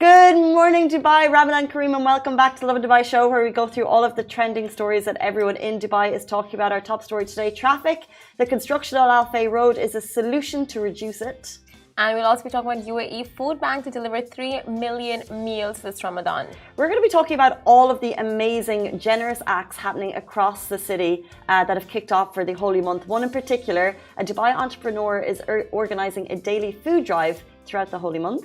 Good morning, Dubai. Ramadan Kareem, and welcome back to the Lovin Dubai show, where we go through all of the trending stories that everyone in Dubai is talking about. Our top story today: traffic. The construction on Al Fay Road is a solution to reduce it. And we'll also be talking about UAE Food Bank to deliver 3 million meals this Ramadan. We're going to be talking about all of the amazing, generous acts happening across the city that have kicked off for the holy month. One in particular, a Dubai entrepreneur is organizing a daily food drive throughout the holy month.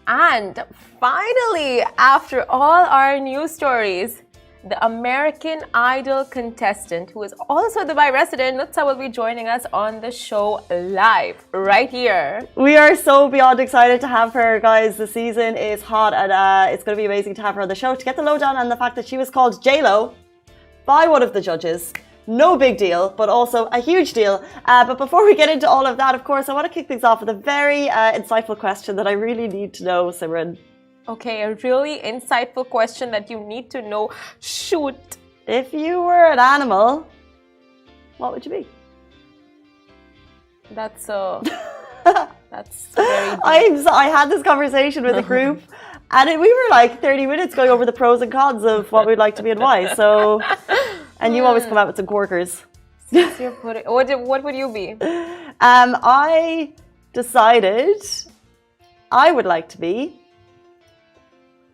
And finally, after all our news stories, the American Idol contestant, who is also a Dubai resident, Nutsa, will be joining us on the show live right here. We are so beyond excited to have her, guys. The season is hot, and it's going to be amazing to have her on the show. To get the lowdown on the fact that she was called J-Lo by one of the judges. No big deal, but also a huge deal. But before we get into all of that, of course, I want to kick things off with a very insightful question that I really need to know, Simran. Okay, a really insightful question that you need to know. Shoot. If you were an animal, what would you be? That's very deep. I had this conversation with a group, and we were like 30 minutes going over the pros and cons of what we'd like to be and why. So, and you always come out with some corkers. What would you be? I decided I would like to be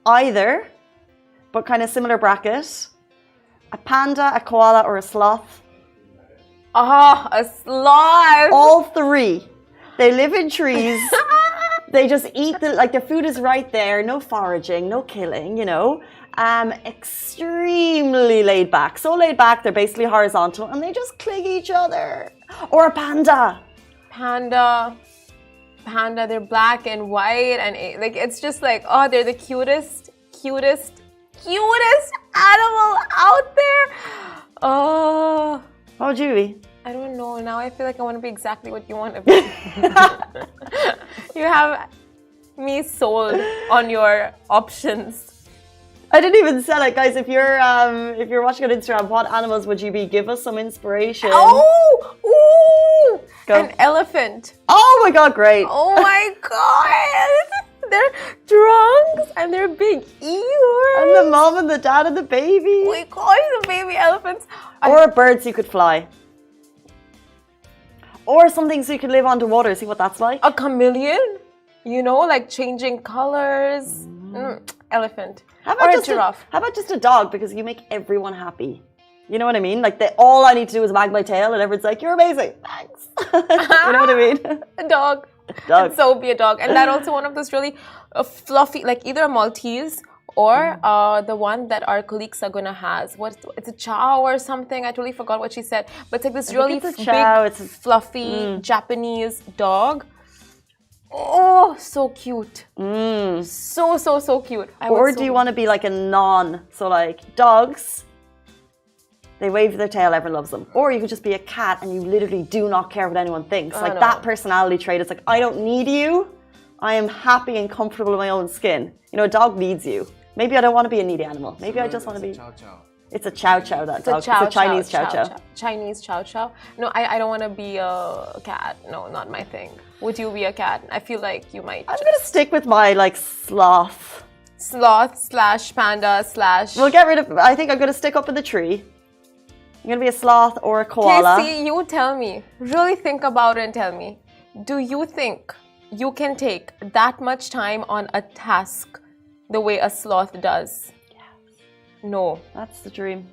either, but kind of similar bracket, a panda, a koala, or a sloth. Ah, a sloth. All three. They live in trees. They just eat the food is right there. No foraging, no killing, you know. Extremely laid back. So laid back, they're basically horizontal and they just cling each other. Or a panda. Panda, they're black and white, and like it's just like, oh, they're the cutest animal out there. Oh, What would you be? I don't know. Now I feel like I want to be exactly what you want to be. You have me sold on your options. I didn't even sell it, guys. If you're watching on Instagram, what animals would you be? Give us some inspiration. Oh, ooh, an elephant. Oh my God, great. Oh my God, they're trunks and they're big ears. And the mom and the dad and the baby. We call the baby elephants. Or a bird so you could fly. Or something so you could live underwater. See what that's like? A chameleon, you know, like changing colors. Elephant. Or a giraffe. How about just a dog? Because you make everyone happy. You know what I mean? Like all I need to do is wag my tail and everyone's like, you're amazing. Thanks. You know what I mean? A dog. Dog. And so be a dog. And that also one of those really fluffy, like either a Maltese or the one that our colleague Saguna has. It's a chow or something. I totally forgot what she said. But it's like this really big, fluffy Japanese dog. Oh, so cute. So cute. Or do you want to be like a so like dogs, they wave their tail, everyone loves them. Or you could just be a cat and you literally do not care what anyone thinks. Like that personality trait. It's like, I don't need you. I am happy and comfortable in my own skin. You know, a dog needs you. Maybe I don't want to be a needy animal. Maybe I just want to be... It's a chow chow, that dog. It's a Chinese chow chow. Chinese chow chow. No, I don't want to be a cat. No, not my thing. Would you be a cat? I feel like you might. I'm going to stick with my like sloth. Sloth / panda / We'll get rid of... I think I'm going to stick up in the tree. I'm going to be a sloth or a koala. Okay, see, you tell me. Really think about it and tell me. Do you think you can take that much time on a task the way a sloth does? No. That's the dream.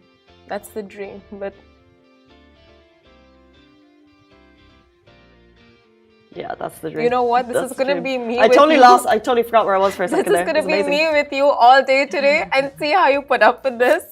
That's the dream, but... Yeah, that's the dream. You know what? This is going to be me I totally forgot where I was for a second there. This is going to be me with you all day today and see how you put up with this.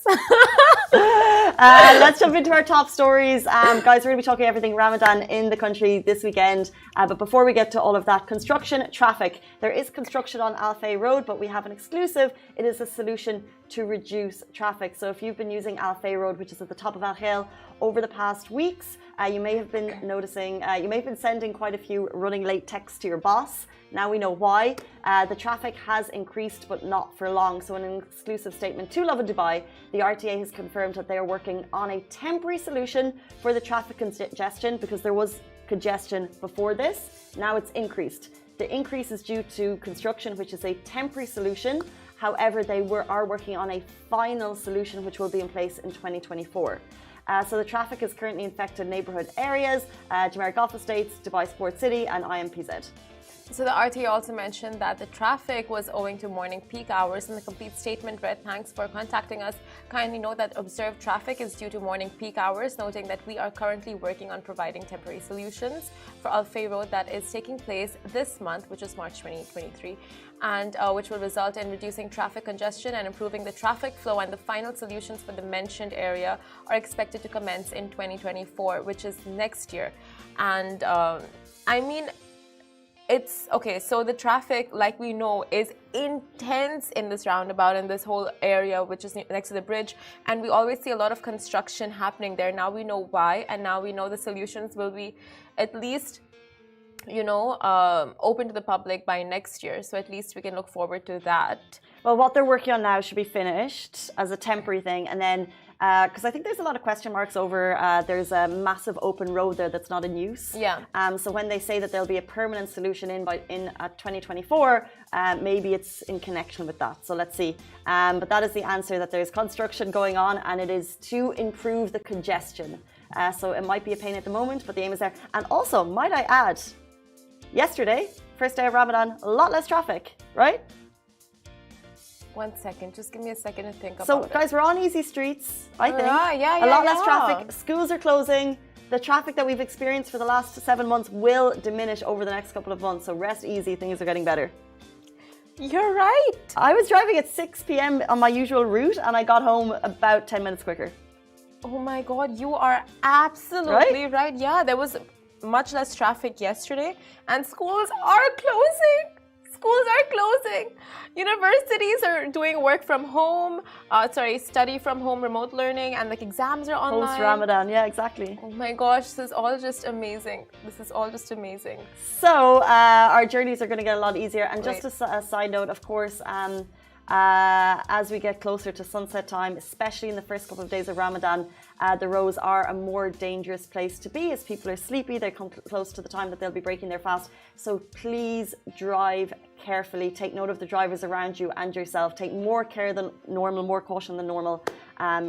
Let's jump into our top stories. Guys, we're going to be talking everything Ramadan in the country this weekend. But before we get to all of that, construction, traffic. There is construction on Al Fay Road, but we have an exclusive. It is a solution to reduce traffic. So if you've been using Al Fay Road, which is at the top of Al Khail, over the past weeks, you may have been noticing, you may have been sending quite a few running late texts to your boss. Now we know why. The traffic has increased, but not for long. So in an exclusive statement to Lovin Dubai, the RTA has confirmed that they are working on a temporary solution for the traffic congestion because there was congestion before this. Now it's increased. The increase is due to construction, which is a temporary solution. However, they are working on a final solution which will be in place in 2024. So the traffic is currently infected neighbourhood areas, Jumeirah Golf Estates, Dubai Sports City and IMPZ. So the RTA also mentioned that the traffic was owing to morning peak hours, and the complete statement read, "Thanks for contacting us. Kindly note that observed traffic is due to morning peak hours, noting that we are currently working on providing temporary solutions for Al Fay Road that is taking place this month, which is March 2023, and which will result in reducing traffic congestion and improving the traffic flow, and the final solutions for the mentioned area are expected to commence in 2024, which is next year." And I mean, it's okay. So the traffic, like we know, is intense in this roundabout, in this whole area, which is next to the bridge. And we always see a lot of construction happening there. Now we know why. And now we know the solutions will be at least, open to the public by next year. So at least we can look forward to that. Well, what they're working on now should be finished as a temporary thing. And then, because I think there's a lot of question marks over, there's a massive open road there that's not in use. Yeah. So when they say that there'll be a permanent solution in 2024, maybe it's in connection with that. So let's see. But that is the answer, that there's construction going on and it is to improve the congestion. So it might be a pain at the moment, but the aim is there. And also, might I add, yesterday, first day of Ramadan, a lot less traffic, right? 1 second, just give me a second to think about it. So, guys, we're on easy streets, I think. Yeah, a lot less traffic. Schools are closing. The traffic that we've experienced for the last 7 months will diminish over the next couple of months. So rest easy, things are getting better. You're right. I was driving at 6 p.m. on my usual route and I got home about 10 minutes quicker. Oh my God, you are absolutely right. Yeah, there was much less traffic yesterday and schools are closing. Schools are closing. Universities are doing work from home, study from home, remote learning, and like exams are online. Post-Ramadan, yeah, exactly. Oh my gosh, this is all just amazing. So our journeys are going to get a lot easier. And just a side note, of course, as we get closer to sunset time, especially in the first couple of days of Ramadan, the roads are a more dangerous place to be as people are sleepy. They come close to the time that they'll be breaking their fast. So please drive carefully. Take note of the drivers around you and yourself. Take more care than normal, more caution than normal,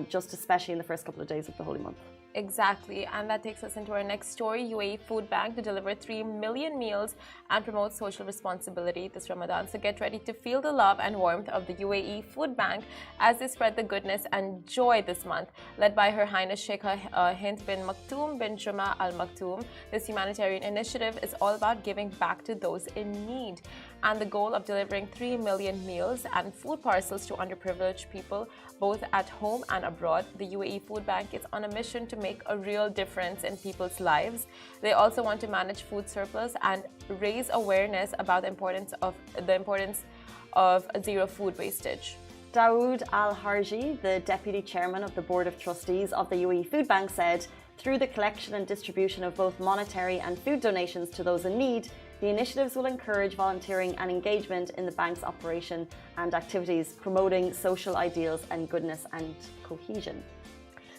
just especially in the first couple of days of the holy month. Exactly, and that takes us into our next story. UAE Food Bank to deliver 3 million meals and promote social responsibility this Ramadan. So get ready to feel the love and warmth of the UAE Food Bank as they spread the goodness and joy this month. Led by Her Highness Sheikh Hind bin Maktoum bin Juma Al Maktoum, this humanitarian initiative is all about giving back to those in need. And the goal of delivering 3 million meals and food parcels to underprivileged people, both at home and abroad. The UAE Food Bank is on a mission to make a real difference in people's lives. They also want to manage food surplus and raise awareness about the importance of zero food wastage. Dawood Al-Harji, the Deputy Chairman of the Board of Trustees of the UAE Food Bank, said, through the collection and distribution of both monetary and food donations to those in need, the initiatives will encourage volunteering and engagement in the bank's operation and activities, promoting social ideals and goodness and cohesion.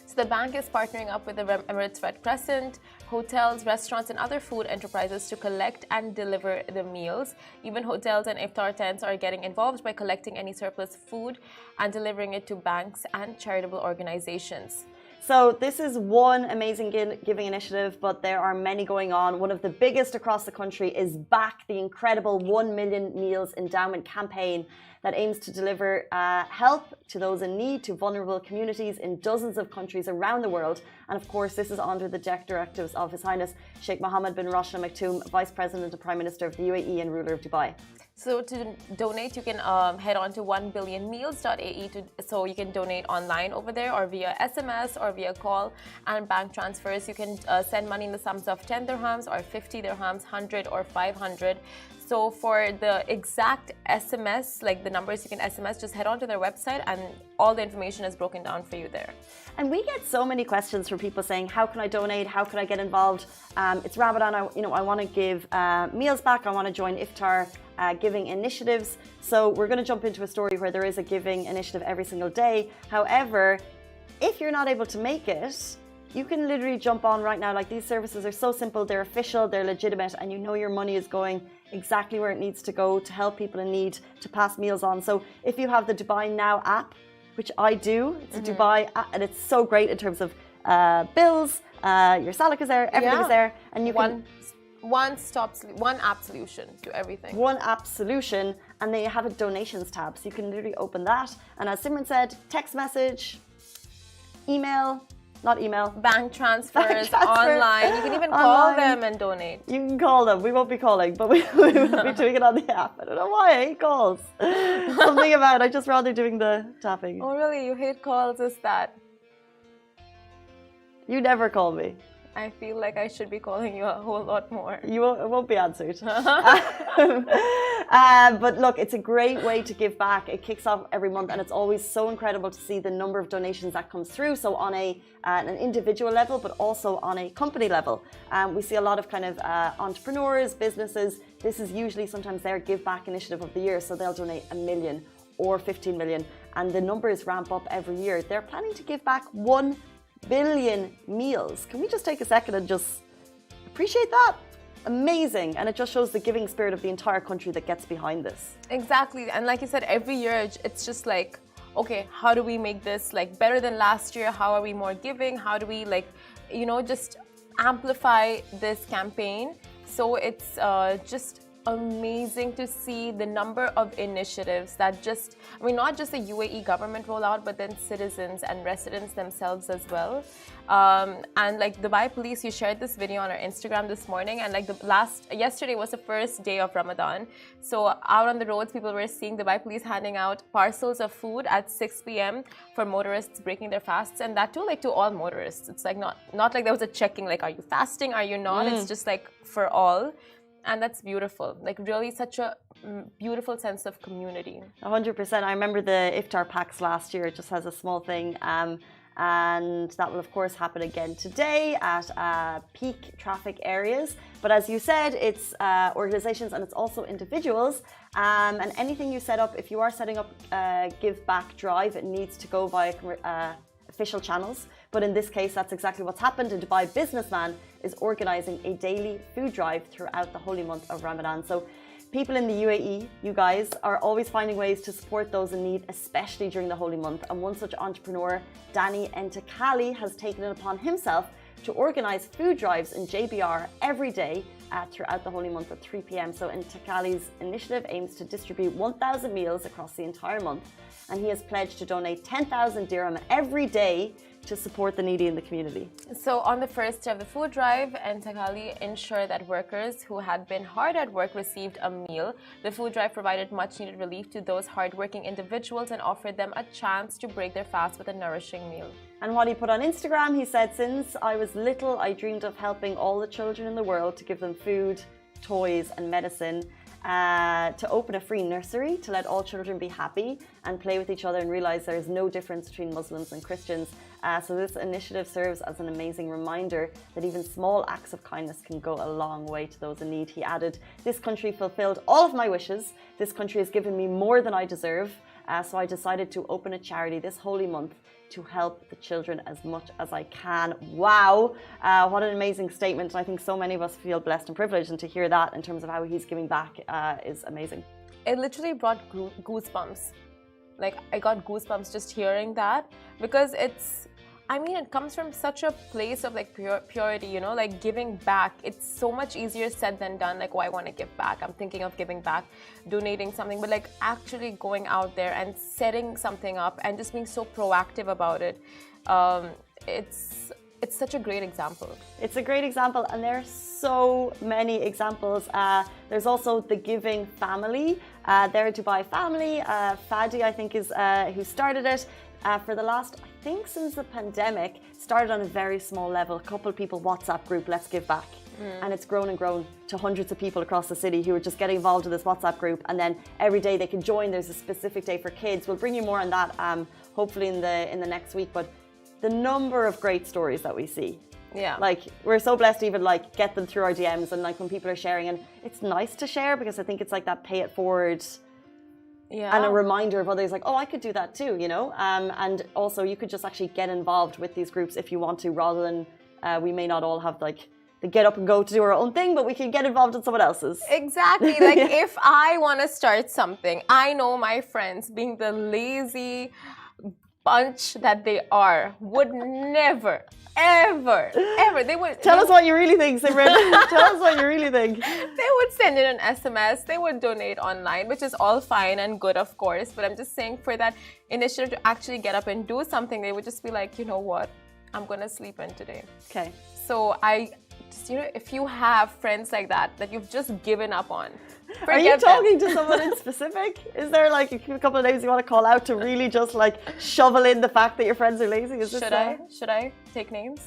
So the bank is partnering up with the Emirates Red Crescent, hotels, restaurants and other food enterprises to collect and deliver the meals. Even hotels and iftar tents are getting involved by collecting any surplus food and delivering it to banks and charitable organizations. So this is one amazing giving initiative, but there are many going on. One of the biggest across the country is back, the incredible 1 million meals endowment campaign that aims to deliver help to those in need, to vulnerable communities in dozens of countries around the world. And of course, this is under the directives of His Highness Sheikh Mohammed bin Rashid Al Maktoum, Vice President and Prime Minister of the UAE and ruler of Dubai. So to donate, you can head on to 1billionmeals.ae so you can donate online over there or via SMS or via call and bank transfers. You can send money in the sums of 10 dirhams or 50 dirhams, 100 or 500. So for the exact SMS, like the numbers you can SMS, just head on to their website and all the information is broken down for you there. And we get so many questions from people saying, how can I donate? How can I get involved? It's Ramadan, I want to give meals back. I want to join iftar giving initiatives. So we're going to jump into a story where there is a giving initiative every single day. However, if you're not able to make it, you can literally jump on right now. Like, these services are so simple, they're official, they're legitimate, and you know your money is going exactly where it needs to go to help people in need, to pass meals on. So if you have the Dubai Now app, which I do, it's a Dubai app, and it's so great in terms of bills, your Salik is there, everything's there, and you can... One app solution to everything. One app solution, and then you have a donations tab. So you can literally open that. And as Simran said, text message, email, not email. Bank transfers, online. You can even call them and donate. You can call them. We won't be calling, but we will be doing it on the app. I don't know why I hate calls. Something about I just rather doing the tapping. Oh, really? You hate calls? Is that? You never call me. I feel like I should be calling you a whole lot more. It won't be answered. But look, it's a great way to give back. It kicks off every month, and it's always so incredible to see the number of donations that comes through. So on an individual level, but also on a company level. We see a lot of kind of entrepreneurs, businesses. This is usually sometimes their give back initiative of the year. So they'll donate 1 million or 15 million, and the numbers ramp up every year. They're planning to give back 1 billion meals. Can we just take a second and just appreciate that? Amazing. And it just shows the giving spirit of the entire country that gets behind this. Exactly. And like you said, every year it's just like, okay, how do we make this like better than last year? How are we more giving? How do we like, just amplify this campaign? So it's just amazing to see the number of initiatives that not just the UAE government roll out, but then citizens and residents themselves as well. And like Dubai Police, you shared this video on our Instagram this morning, and like yesterday was the first day of Ramadan. So out on the roads, people were seeing Dubai Police handing out parcels of food at 6 p.m. for motorists breaking their fasts, and that too like to all motorists. It's like not like there was a checking like, are you fasting, are you not? It's just like for all. And that's beautiful, like really such a beautiful sense of community. 100%. I remember the iftar packs last year. It just has a small thing. And that will, of course, happen again today at peak traffic areas. But as you said, it's organizations and it's also individuals. And anything you set up, if you are setting up a give back drive, it needs to go via official channels. But in this case, that's exactly what's happened. A Dubai businessman is organizing a daily food drive throughout the holy month of Ramadan. So people in the UAE, you guys, are always finding ways to support those in need, especially during the holy month. And one such entrepreneur, Danny Entekali, has taken it upon himself to organize food drives in JBR every day throughout the holy month at 3 p.m. So Entekali's initiative aims to distribute 1,000 meals across the entire month. And he has pledged to donate 10,000 dirham every day to support the needy in the community. So on the first day of the food drive, Entekali ensured that workers who had been hard at work received a meal. The food drive provided much needed relief to those hardworking individuals and offered them a chance to break their fast with a nourishing meal. And what he put on Instagram, he said, since I was little, I dreamed of helping all the children in the world, to give them food, toys and medicine. To open a free nursery to let all children be happy and play with each other and realize there is no difference between Muslims and Christians. So this initiative serves as an amazing reminder that even small acts of kindness can go a long way to those in need. He added, this country fulfilled all of my wishes. This country has given me more than I deserve. So I decided to open a charity this holy month to help the children as much as I can. Wow, what an amazing statement. I think so many of us feel blessed and privileged, and to hear that in terms of how he's giving back is amazing. It literally brought goosebumps. Like I got goosebumps just hearing that, because it comes from such a place of like purity, like giving back. It's so much easier said than done. Like, I want to give back. I'm thinking of giving back, donating something, but like actually going out there and setting something up and just being so proactive about it. It's such a great example. It's a great example, and there are so many examples. There's also the Giving Family. They're a Dubai family. Fadi, I think, is who started it. For the last, I think since the pandemic, started on a very small level. A couple of people WhatsApp group, let's give back. And it's grown and grown to hundreds of people across the city who are just getting involved in this WhatsApp group. And then every day they can join. There's a specific day for kids. We'll bring you more on that hopefully in the next week. But the number of great stories that we see. Yeah. Like, we're so blessed to even like get them through our DMs, and like when people are sharing, and it's nice to share because I think it's like that pay it forward. Yeah. And a reminder of others, like, oh, I could do that too, and also you could just actually get involved with these groups if you want to, rather than we may not all have like get up and go to do our own thing, but we can get involved in someone else's. Exactly. Like if I want to start something, I know my friends, being the lazy bunch that they are, would never, ever, they would Tell us what you really think, Simran. Tell us what you really think. They would send in an SMS, they would donate online, which is all fine and good, of course, but I'm just saying, for that initiative to actually get up and do something, they would just be like, you know what, I'm gonna sleep in today. Okay. So I just, if you have friends like that you've just given up on, are you talking to someone in specific? Is there like a couple of names you want to call out to really just like shovel in the fact that your friends are lazy? Should I take names?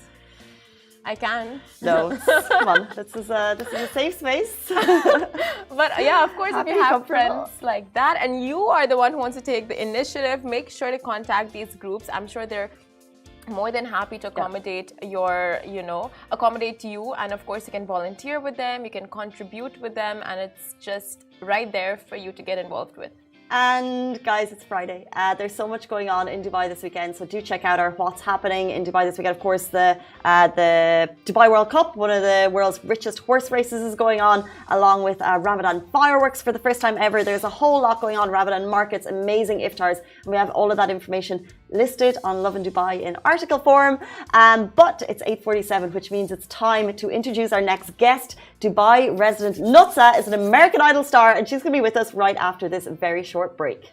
I can. No, come on. This is a safe space. But yeah, of course, if you have friends like that and you are the one who wants to take the initiative, make sure to contact these groups. I'm sure they're more than happy to accommodate accommodate you, and of course you can volunteer with them, you can contribute with them, and it's just right there for you to get involved with. And guys, it's Friday. There's so much going on in Dubai this weekend, so do check out our What's Happening in Dubai this weekend. Of course, the Dubai World Cup, one of the world's richest horse races, is going on, along with Ramadan fireworks for the first time ever. There's a whole lot going on. Ramadan markets, amazing iftars, and we have all of that information listed on Lovin Dubai in article form. But it's 8:47, which means it's time to introduce our next guest. Dubai resident Nutsa is an American Idol star, and she's going to be with us right after this very short break.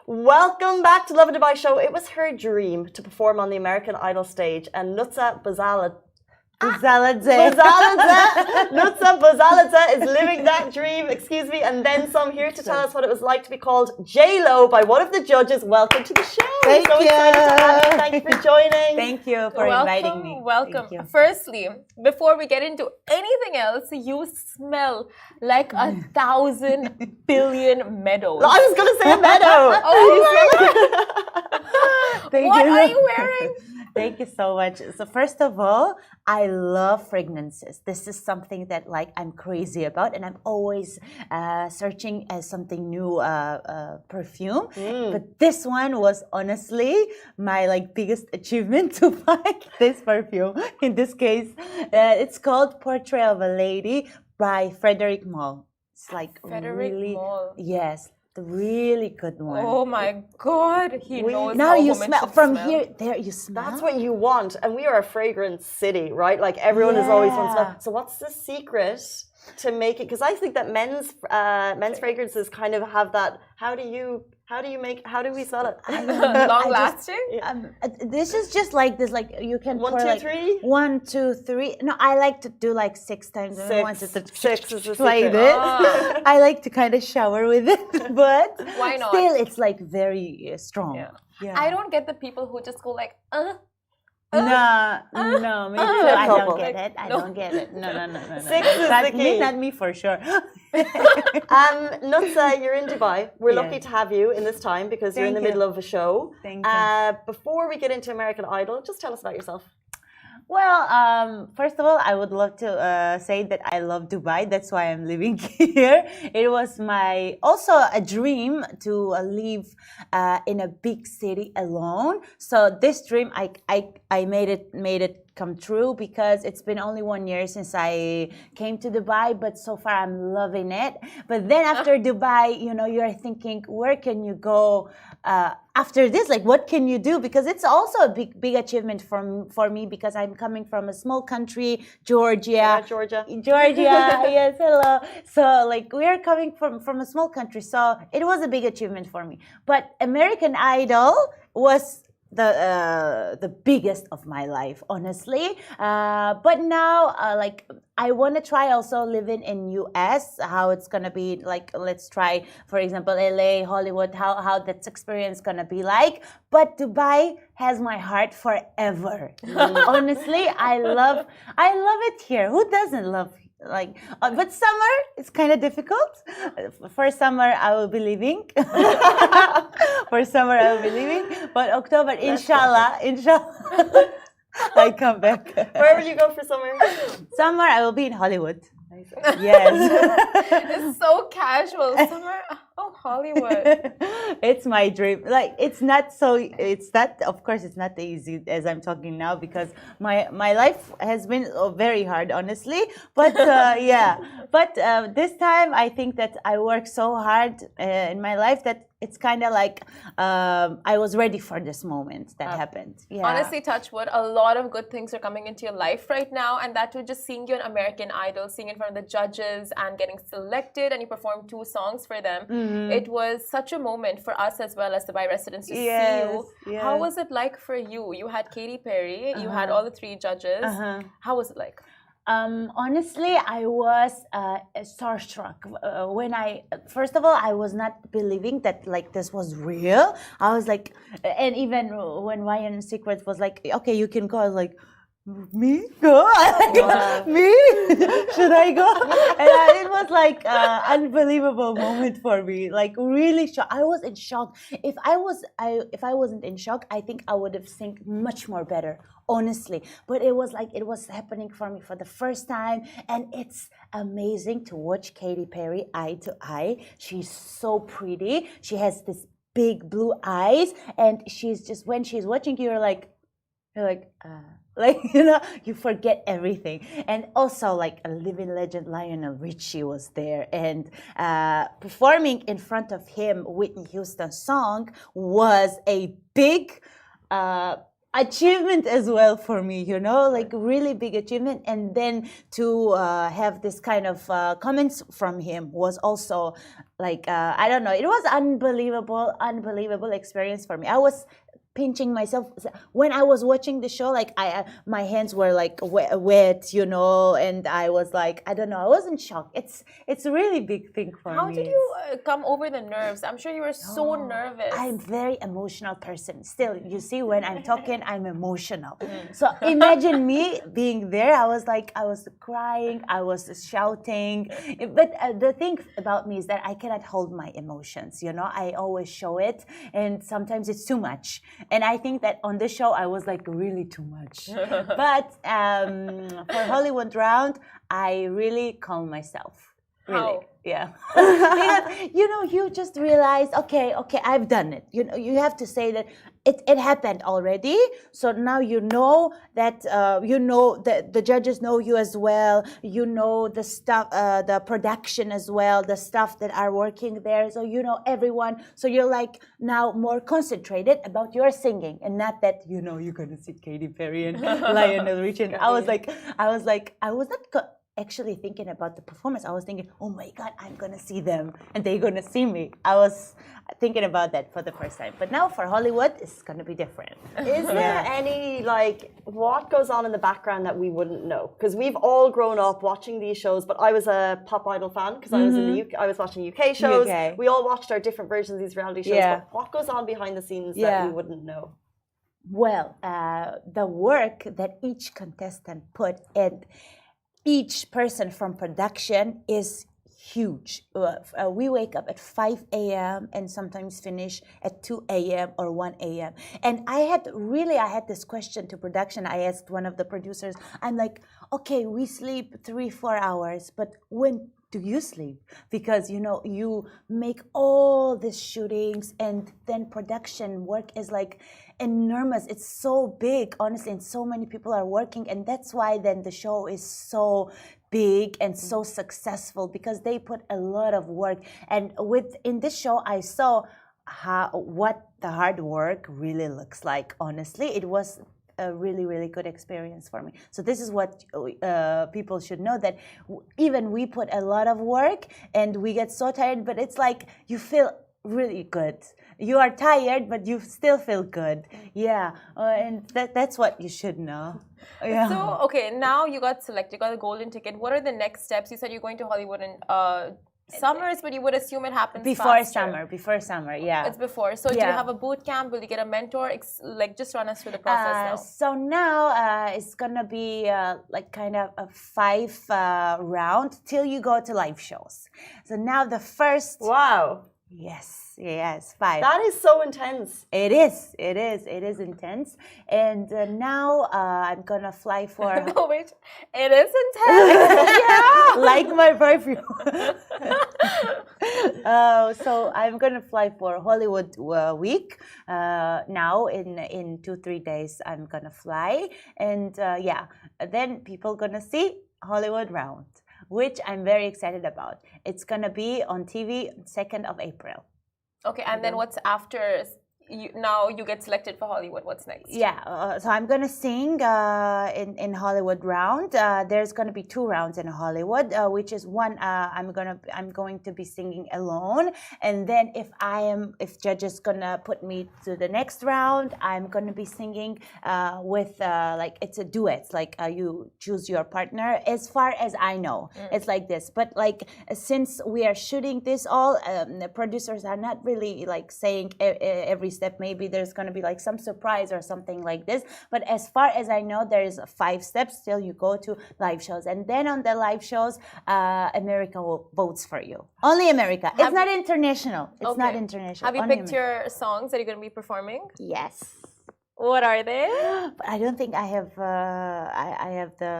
Welcome back to Lovin Dubai show. It was her dream to perform on the American Idol stage, and Nutsa Bazaladze is living that dream, excuse me, and then some, here to tell us what it was like to be called J-Lo by one of the judges. Welcome to the show. Thank you. Excited to have you. Thank you for joining. Thank you for inviting me. Welcome. Firstly, before we get into anything else, you smell like 1,000 billion meadows. I was going to say a meadow. What are you wearing? Thank you so much. So first of all, I love fragrances. This is something that I'm crazy about, and I'm always searching as something new perfume. But this one was honestly my biggest achievement to find this perfume. In this case, it's called Portrait of a Lady by Frederic Malle. It's Frederic Malle. Yes. the really good one. Oh my God, he knows Now how you women smell should from smell. here. There you smell. That's what you want. And we are a fragrance city, right? Like everyone is always one smell. Yeah. So what's the secret to make it? Because I think that men's fragrances kind of have that. How do we smell it? Long lasting? This is just like this. Like you can One, pour two, like three? 1, 2, 3. No, I like to do like 6 times. I want to Six is the like secret. this. Ah. I like to kind of shower with it, but Why not? still, it's like very strong. Yeah. I don't get the people who just go like, No, me too. I don't get it. I don't get it. No. 6 is the key. Not me for sure. Nutsa, you're in Dubai. We're lucky Yes. to have you in this time because you're in the Thank you. middle of a show. Thank you. Before we get into American Idol, just tell us about yourself. Well, first of all, I would love to say that I love Dubai. That's why I'm living here. It was also a dream to live in a big city alone. So this dream, I made it come true because it's been only 1 year since I came to Dubai, but so far I'm loving it. But then after Dubai, you're thinking, where can you go after this? Like, what can you do? Because it's also a big achievement for me because I'm coming from a small country, Georgia. Georgia. Yes, hello. So like we are coming from a small country, so it was a big achievement for me. But American Idol was the biggest of my life, honestly. But now, like I want to try also living in US, how it's gonna be like. Let's try, for example, LA, Hollywood, how that experience gonna be like. But Dubai has my heart forever. Honestly, I love it here. Who doesn't love? But summer it's kind of difficult. For summer I will be leaving. But October, inshallah, I come back. Where will you go for summer? Summer I will be in Hollywood. Yes. it's so casual. Summer, Hollywood. It's my dream. Like of course it's not easy as I'm talking now because my life has been very hard, honestly. But but this time I think that I worked so hard in my life that it's kind of like I was ready for this moment that happened. Yeah. Honestly, touch wood, a lot of good things are coming into your life right now, and that was just seeing you on American Idol, seeing in front of the judges and getting selected, and you performed 2 songs for them. It was such a moment for us as well as Dubai residents to see you. Yes. How was it like for you? You had Katy Perry, you had all the 3 judges. How was it like? Honestly, I was starstruck when first of all, I was not believing that like this was real. I was like, and even when Ryan Secret was like, okay, you can go, I was like, me go? Me? Should I go? And it was like unbelievable moment for me. Like really shocked. I was in shock. If I wasn't in shock, I think I would have sing much more better, honestly. But it was like it was happening for me for the first time, and it's amazing to watch Katy Perry eye to eye. She's so pretty. She has this big blue eyes, and she's just when she's watching you, you're like you forget everything. And also like a living legend, Lionel Richie was there, and performing in front of him Whitney Houston's song was a big achievement as well for me, like really big achievement. And then to have this kind of comments from him was also like I don't know, it was unbelievable experience for me. I was pinching myself when I was watching the show, like my hands were like wet, and I was like, I don't know, I was in shock. It's a really big thing for me. How did you come over the nerves? I'm sure you were so nervous. I'm very emotional person. Still, you see, when I'm talking, I'm emotional. So imagine me being there. I was crying, I was shouting. But the thing about me is that I cannot hold my emotions. I always show it, and sometimes it's too much. And I think that on this show, I was like really too much. But for Hollywood round, I really calm myself. Really. How? Yeah. Because, you just realize, okay, I've done it. You have to say that it happened already. So now that the judges know you as well. You know the stuff, the production as well, the staff that are working there. So you know everyone. So you're like now more concentrated about your singing, and not that you're gonna see Katy Perry and Lionel Richie. And I was not. Actually thinking about the performance. I was thinking, oh my God, I'm gonna see them and they're gonna see me. I was thinking about that for the first time. But now for Hollywood, it's gonna be different. Is there any, what goes on in the background that we wouldn't know? Because we've all grown up watching these shows, but I was a Pop Idol fan because I was in the UK, I was watching UK shows. We all watched our different versions of these reality shows. But what goes on behind the scenes that we wouldn't know? Well, the work that each contestant put in, each person from production is huge. We wake up at 5 a.m. and sometimes finish at 2 a.m. or 1 a.m. And I had this question to production. I asked one of the producers, I'm like, okay, we sleep 3-4 hours, but when do you sleep? Because you make all these shootings, and then production work is like enormous. It's so big, honestly, and so many people are working, and that's why then the show is so big and so successful, because they put a lot of work. And in this show I saw what the hard work really looks like. Honestly, it was a really, really good experience for me. So this is what people should know, that even we put a lot of work and we get so tired, but it's like you feel really good. You are tired, but you still feel good. Yeah, and that's what you should know. Yeah. So, okay, now you got selected, you got a golden ticket. What are the next steps? You said you're going to Hollywood in summers, but you would assume it happens before faster. Before summer, yeah. It's before. So do you have a boot camp? Will you get a mentor? Just run us through the process now. So now it's gonna be kind of a 5 round till you go to live shows. So now the first. Wow. Yes, 5. That is so intense. It is intense. And now I'm gonna fly for. Oh wait, it is intense. Yeah, like my perfume. So I'm gonna fly for Hollywood week. Now in 2-3 days I'm gonna fly, and then people gonna see Hollywood round, which I'm very excited about. It's gonna be on TV 2nd of April. Okay, and then what's after? Now you get selected for Hollywood. What's next? Yeah, so I'm gonna sing in Hollywood round. There's gonna be 2 rounds in Hollywood, which is one. I'm going to be singing alone, and then if judges gonna put me to the next round, I'm gonna be singing with it's a duet. You choose your partner. As far as I know, it's like this. But since we are shooting this all, the producers are not really saying every step. Maybe there's going to be some surprise or something like this, but as far as I know, there is 5 steps till you go to live shows, and then on the live shows America votes for you. Only America. It's not international. It's not international. Have you Only picked your songs that you're going to be performing? Yes. What are they? But I don't think I have I have the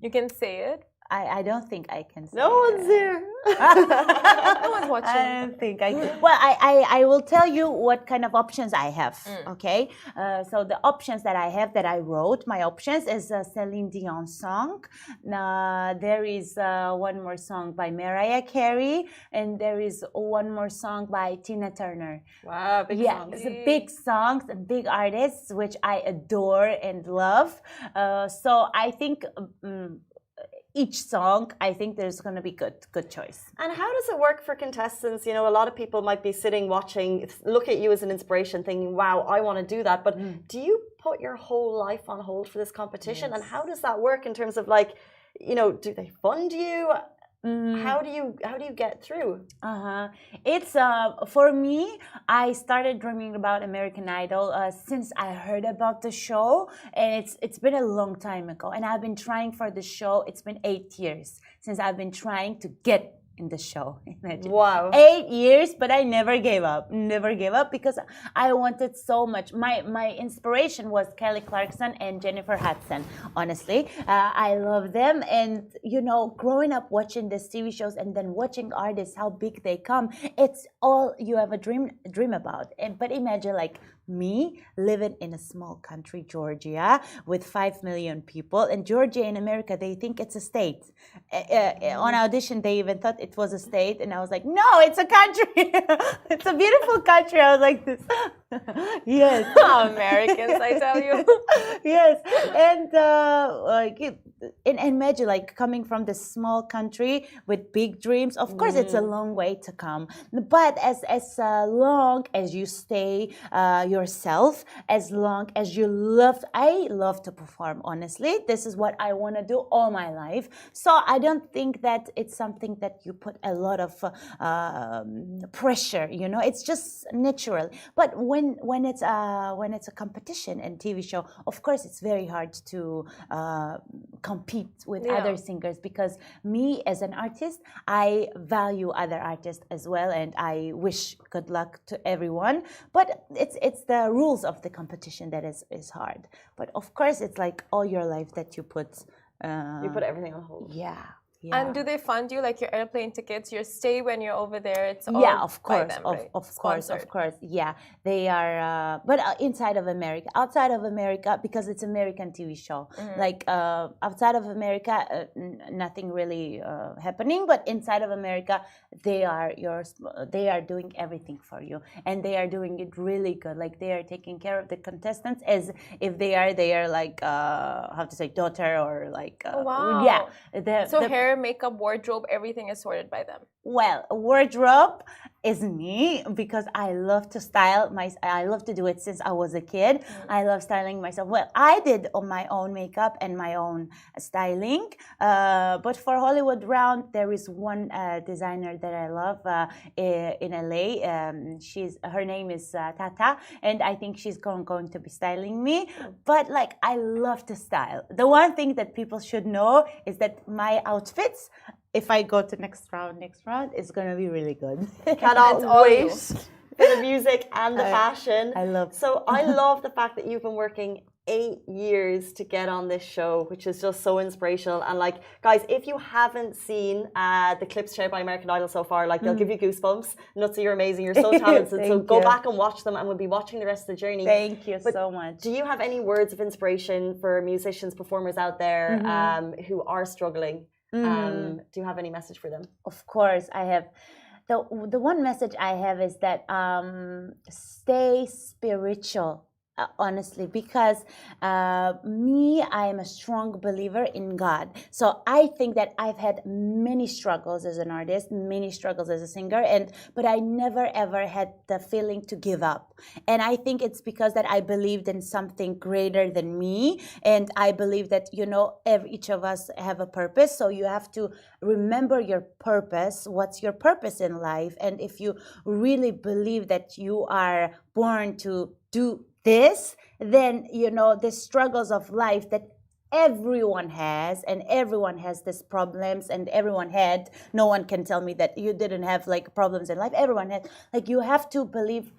You can say it. I don't think I can say No one's there. No one's watching. I don't think I can. Well, I will tell you what kind of options I have. Okay, so the options that I have, that I wrote, my options is a Celine Dion song. There is one more song by Mariah Carey, and there is one more song by Tina Turner. Wow, big songs. It's big songs and big artists, which I adore and love. So I think. Each song, I think there's going to be good choice. And how does it work for contestants? A lot of people might be sitting watching, look at you as an inspiration, thinking, wow, I want to do that. But do you put your whole life on hold for this competition? Yes. And how does that work in terms of do they fund you? How do you get through? It's for me, I started dreaming about American Idol since I heard about the show, and it's been a long time ago, and I've been trying for the show. It's been 8 years since I've been trying to get in the show. Imagine. Wow. 8 years, but I never gave up. Never gave up because I wanted so much. My inspiration was Kelly Clarkson and Jennifer Hudson. Honestly, I love them, and you know, growing up watching these TV shows and then watching artists how big they come, it's all you have a dream about. But imagine like me living in a small country, Georgia, with 5 million people. And Georgia in America, they think it's a state. On audition, they even thought it was a state. And I was like, no, it's a country. It's a beautiful country. I was like this. Yes. Americans, I tell you. Yes. And and imagine like coming from this small country with big dreams. Of course, it's a long way to come. But as long as you stay yourself, as long as you love, I love to perform, honestly. This is what I want to do all my life. So I don't think that it's something that you put a lot of pressure, you know, it's just natural. But when it's a competition and TV show, of course, it's very hard to compete with other singers, because me as an artist, I value other artists as well, and I wish good luck to everyone. But it's the rules of the competition that is hard. But of course, it's like all your life that you put everything on hold. Yeah. And do they fund you, like your airplane tickets, your stay when you're over there? It's all of course, by them, right? of course. Yeah, they are. But inside of America, outside of America, because it's American TV show. Like outside of America, nothing really happening. But inside of America, they are They are doing everything for you, and they are doing it really good. Like they are taking care of the contestants as if they are like how to say, daughter, or like wow. Yeah. So hair, makeup, wardrobe, everything is sorted by them. Well, wardrobe is me, because I love to style I love to do it since I was a kid. I love styling myself. Well, I did my own makeup and my own styling. But for Hollywood Round, there is one designer that I love in LA. Her name is Tata, and I think she's going to be styling me. But like, I love to style. The one thing that people should know is that my outfits, if I go to next round, it's gonna be really good. Cannot wait for the music and the fashion. I love. So I love the fact that you've been working 8 years to get on this show, which is just so inspirational. And like, guys, if you haven't seen the clips shared by American Idol so far, like, they'll give you goosebumps. Nutsa, you're amazing. You're so talented. So go back and watch them, and we'll be watching the rest of the journey. Thank you so much. Do you have any words of inspiration for musicians, performers out there who are struggling? Do you have any message for them? Of course, I have. The one message I have is that stay spiritual. Honestly, because I am a strong believer in God. So I think that I've had many struggles as an artist, many struggles as a singer, but I never ever had the feeling to give up. And I think it's because that I believed in something greater than me, and I believe that, you know, each of us have a purpose. So you have to remember your purpose. What's your purpose in life? And if you really believe that you are born to do this, then, you know, the struggles of life that everyone has, and everyone has these problems, and everyone had, no one can tell me that you didn't have like problems in life. Everyone had, like, you have to believe,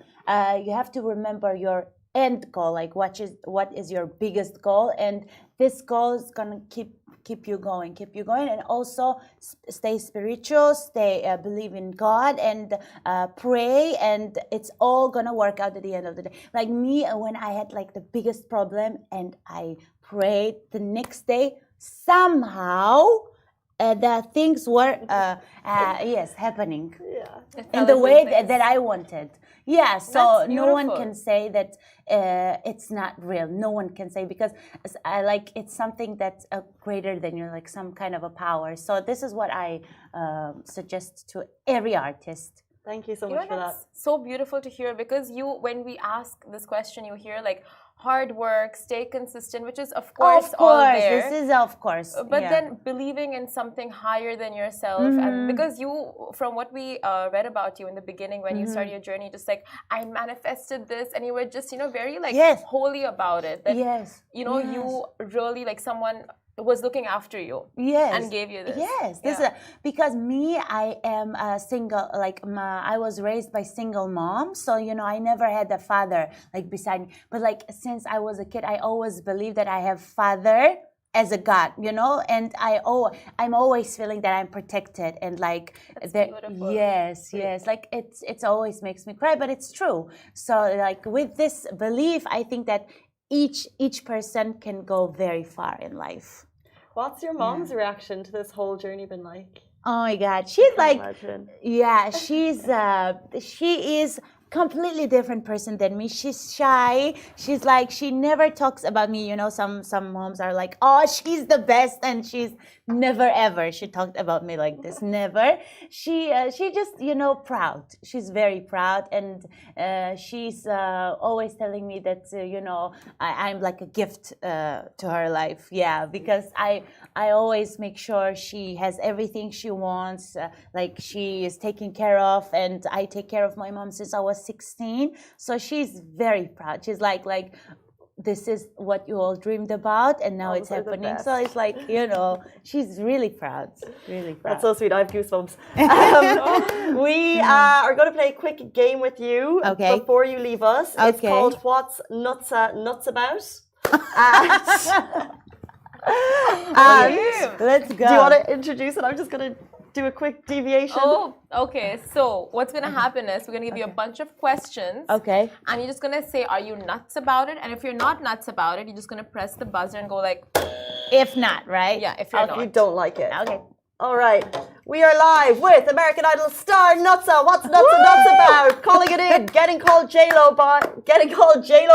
you have to remember your end goal, like what is your biggest goal, and this goal is gonna keep you going, and also stay spiritual, believe in God, and pray, and it's all gonna work out at the end of the day. Like me, when I had like the biggest problem and I prayed, the next day somehow the things were happening in the way that I wanted. Yeah, so no one can say that it's not real. No one can say, because it's something that's greater than you, like some kind of a power. So this is what I suggest to every artist. Thank you so much for that. So beautiful to hear, because when we ask this question, you hear like hard work, stay consistent, which is of course all there. This is of course. But then believing in something higher than yourself, and because you, from what we read about you in the beginning when you started your journey, just like, I manifested this, and you were just, you know, very like holy about it. That, you know, you really like someone was looking after you. Yes. And gave you this. Yes. This is because me, I am a single, like I was raised by single mom. So, I never had a father like beside me. But like since I was a kid, I always believed that I have father as a God, and I'm always feeling that I'm protected and like beautiful. Yes, like it's always makes me cry, but it's true. So like with this belief, I think that each person can go very far in life. What's your mom's reaction to this whole journey been like? Oh my God, she's like, imagine. yeah, she is completely different person than me. She's shy. She's like, she never talks about me. Some moms are like, oh, she's the best, and she's never ever she talked about me like this. Never. She just proud. She's very proud, and she's always telling me that I'm like a gift to her life. Yeah, because I always make sure she has everything she wants. Like she is taken care of, and I take care of my mom since I was 16. So she's very proud. She's like this is what you all dreamed about, and now it's happening. So it's like, she's really proud. Really proud. That's so sweet. I have goosebumps. We are going to play a quick game with you before you leave us. It's called What's Nutsa Nuts About? Let's go. Do you want to introduce it? I'm just going to do a quick deviation. Oh, okay. So what's going to happen is we're going to give you a bunch of questions. Okay. And you're just going to say, are you nuts about it? And if you're not nuts about it, you're just going to press the buzzer and go like... If not, right? Yeah, if you're not. If you don't like it. Okay. All right. We are live with American Idol star Nutsa. What's Nutsa Nuts about? Calling it in. Getting called J-Lo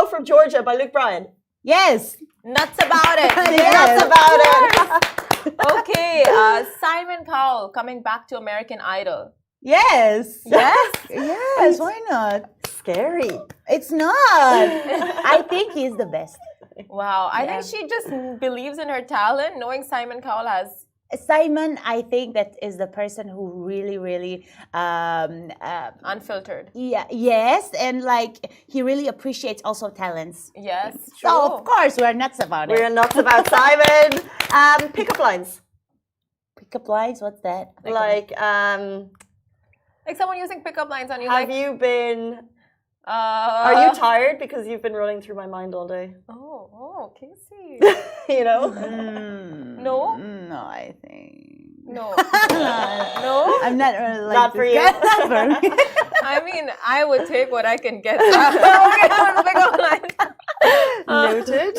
from Georgia by Luke Bryan. Yes. Nuts about it. Nuts about it. Okay, Simon Cowell coming back to American Idol. Yes. Yes? Yes, why not? Scary. It's not. I think he's the best. Wow, I think she just believes in her talent, knowing Simon Cowell has... Simon, I think that is the person who really, really... unfiltered. Yeah, yes, and like he really appreciates also talents. Yes, true. So, of course, we're nuts about it. We're nuts about Simon. Pickup lines. Pickup lines? What's that? Like someone using pickup lines on you. Have you been... are you tired? Because you've been running through my mind all day. Oh, Casey. No? No, I think... No. No? I'm not really like not for you. Not for me. I mean, I would take what I can get. Noted.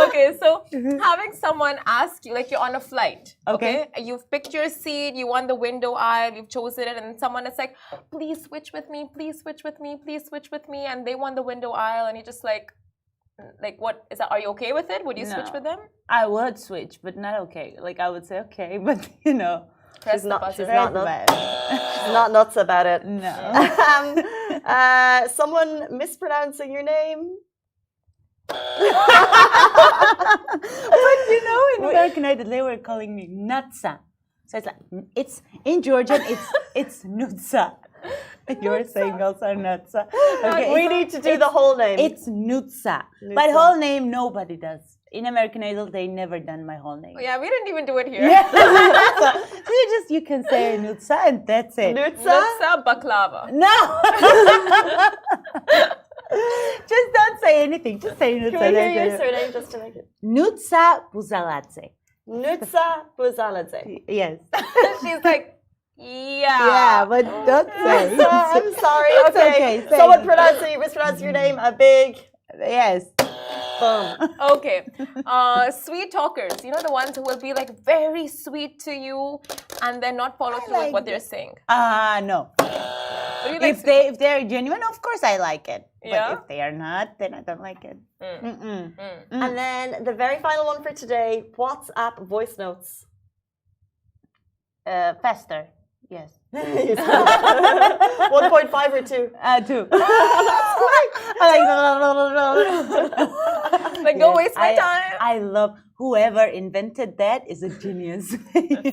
Okay, so having someone ask you, like you're on a flight, Okay. You've picked your seat, you want the window aisle, you've chosen it, and someone is like, please switch with me, please switch with me, please switch with me, and they want the window aisle, and you're just like what is that? Are you okay with it? Would you switch with them? I would switch, but not okay. Like I would say okay, but Press She's not nuts about it. No. Someone mispronouncing your name. But in American Idol they were calling me Nutsa. So it's like in Georgian it's Nutsa. You're saying also Nutsa. Okay, We need to do the whole name. It's Nutsa. But whole name nobody does. In American Idol they never done my whole name. Yeah, we didn't even do it here. Yeah. So you can say Nutsa and that's it. Nutsa baklava. No. Just don't say anything. Just say Nutsa. Can we hear your surname just to make it? Nutsa Buzaladze. Nutsa Buzaladze. Yes. She's like, yeah, but don't say. I'm sorry. It's okay. Someone mispronounce your name. A big yes. boom. Okay. Sweet talkers. You know the ones who will be like very sweet to you and then not follow through with what they're saying. No. Like If they're genuine, of course I like it. Yeah? But if they are not, then I don't like it. And then the very final one for today: WhatsApp voice notes. Faster. Yes. 1.5 or 2? 2. Like, don't waste my time. I love whoever invented that is a genius.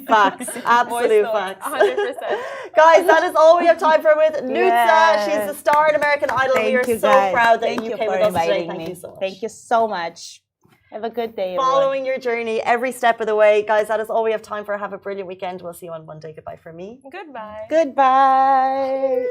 Facts. Absolute facts. 100%. Guys, that is all we have time for with Nutsa. She's the star in American Idol. We are so proud that you came with us today. Thank you so much. Thank you so much. Have a good day, everyone. Following your journey every step of the way. Guys, that is all we have time for. Have a brilliant weekend. We'll see you on Monday. Goodbye from me. Goodbye. Goodbye.